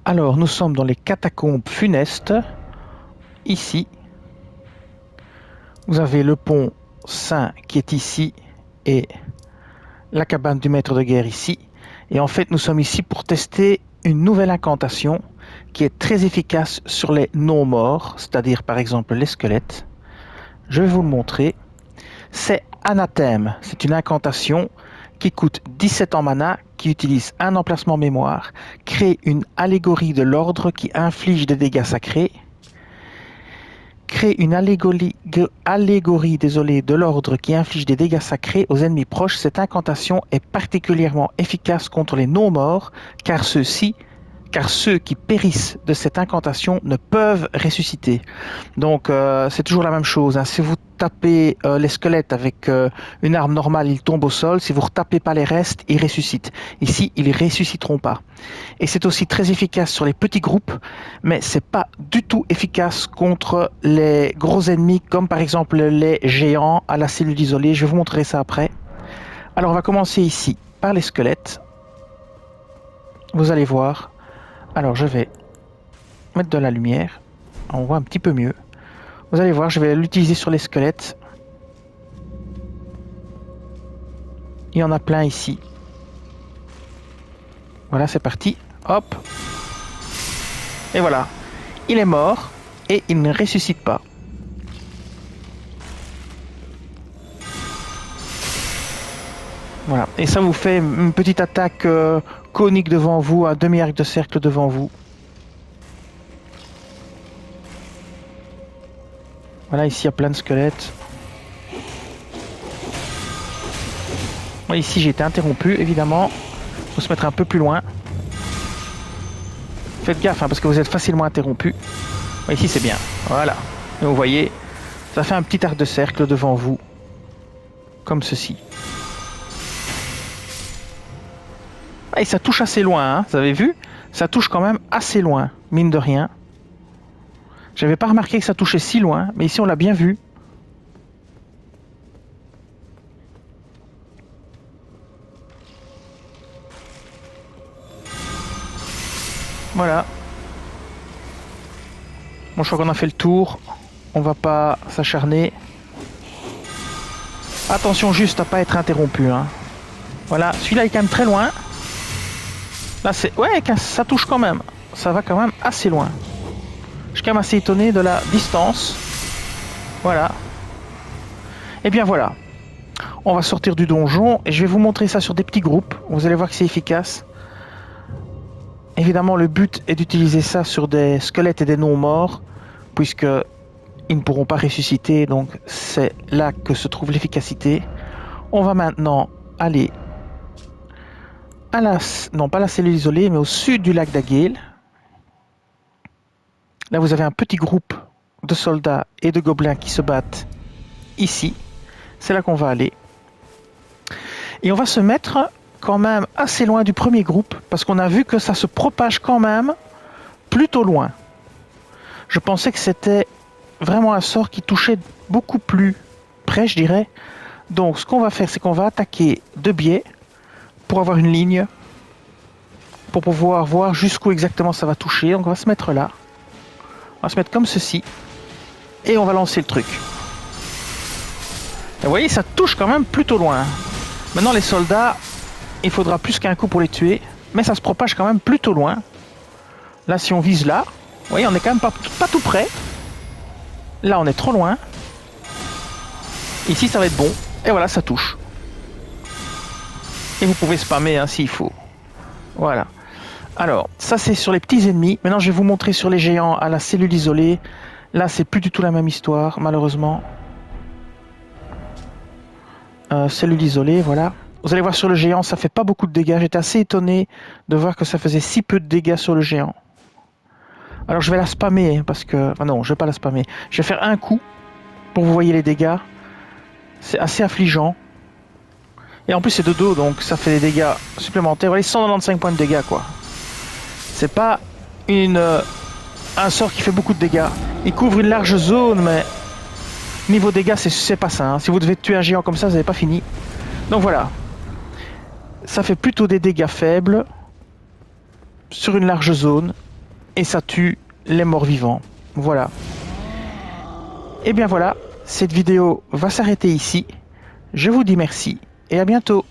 Alors, nous sommes dans les catacombes funestes. Ici, vous avez le pont Saint qui est ici et la cabane du maître de guerre ici. Et en fait, nous sommes ici pour tester une nouvelle incantation qui est très efficace sur les non-morts, c'est-à-dire par exemple les squelettes. Je vais vous le montrer. C'est Anathème. C'est une incantation qui coûte 17 en mana, qui utilise un emplacement mémoire, crée une allégorie de l'ordre qui inflige des dégâts sacrés, crée une allégorie de l'ordre qui inflige des dégâts sacrés aux ennemis proches. Cette incantation est particulièrement efficace contre les non-morts, car ceux qui périssent de cette incantation ne peuvent ressusciter. Donc c'est toujours la même chose, hein. Si vous tapez les squelettes avec une arme normale, ils tombent au sol. Si vous ne retapez pas les restes, ils ressuscitent. Ici, ils ne ressusciteront pas. Et c'est aussi très efficace sur les petits groupes, mais c'est pas du tout efficace contre les gros ennemis, comme par exemple les géants à la cellule isolée. Je vais vous montrer ça après. Alors on va commencer ici par les squelettes. Vous allez voir. Alors je vais mettre de la lumière, on voit un petit peu mieux. Vous allez voir, je vais l'utiliser sur les squelettes. Il y en a plein ici. Voilà, c'est parti. Hop. Et voilà. Il est mort et il ne ressuscite pas. Voilà. Et ça vous fait une petite attaque conique devant vous, un demi-arc de cercle devant vous. Voilà, ici il y a plein de squelettes. Voilà, ici j'ai été interrompu, évidemment. Il faut se mettre un peu plus loin. Faites gaffe, hein, parce que vous êtes facilement interrompu. Voilà, ici c'est bien. Voilà. Et vous voyez, ça fait un petit arc de cercle devant vous. Comme ceci. Et ça touche assez loin, hein, vous avez vu? Ça touche quand même assez loin, mine de rien. J'avais pas remarqué que ça touchait si loin, mais ici on l'a bien vu. Voilà. Bon, je crois qu'on a fait le tour. On va pas s'acharner. Attention juste à pas être interrompu, hein. Voilà, celui-là est quand même très loin. Là c'est... Ouais, ça touche quand même. Ça va quand même assez loin. Je suis quand même assez étonné de la distance. Voilà. Et bien voilà. On va sortir du donjon et je vais vous montrer ça sur des petits groupes. Vous allez voir que c'est efficace. Évidemment, le but est d'utiliser ça sur des squelettes et des non-morts, puisque ils ne pourront pas ressusciter, donc c'est là que se trouve l'efficacité. On va maintenant aller à la... non pas la cellule isolée, mais au sud du lac d'Agheel. Là, vous avez un petit groupe de soldats et de gobelins qui se battent ici. C'est là qu'on va aller. Et on va se mettre quand même assez loin du premier groupe, parce qu'on a vu que ça se propage quand même plutôt loin. Je pensais que c'était vraiment un sort qui touchait beaucoup plus près, je dirais. Donc ce qu'on va faire, c'est qu'on va attaquer de biais pour avoir une ligne, pour pouvoir voir jusqu'où exactement ça va toucher. Donc on va se mettre là. On va se mettre comme ceci. Et on va lancer le truc. Et vous voyez, ça touche quand même plutôt loin. Maintenant les soldats, il faudra plus qu'un coup pour les tuer. Mais ça se propage quand même plutôt loin. Là, si on vise là, vous voyez, on est quand même pas tout près. Là, on est trop loin. Ici, ça va être bon. Et voilà, ça touche. Et vous pouvez spammer hein, s'il faut. Voilà. Alors, ça c'est sur les petits ennemis. Maintenant, je vais vous montrer sur les géants à la cellule isolée. Là, c'est plus du tout la même histoire, malheureusement. Cellule isolée, voilà. Vous allez voir sur le géant, ça fait pas beaucoup de dégâts. J'étais assez étonné de voir que ça faisait si peu de dégâts sur le géant. Alors, je vais la spammer, parce que... Enfin non, je vais pas la spammer. Je vais faire un coup pour que vous voyez les dégâts. C'est assez affligeant. Et en plus, c'est de dos, donc ça fait des dégâts supplémentaires. Vous voyez, 195 points de dégâts, quoi. C'est pas un sort qui fait beaucoup de dégâts. Il couvre une large zone, mais niveau dégâts, c'est pas ça. Hein. Si vous devez tuer un géant comme ça, vous n'avez pas fini. Donc voilà. Ça fait plutôt des dégâts faibles sur une large zone. et ça tue les morts vivants. Voilà. Et bien voilà, cette vidéo va s'arrêter ici. Je vous dis merci et à bientôt.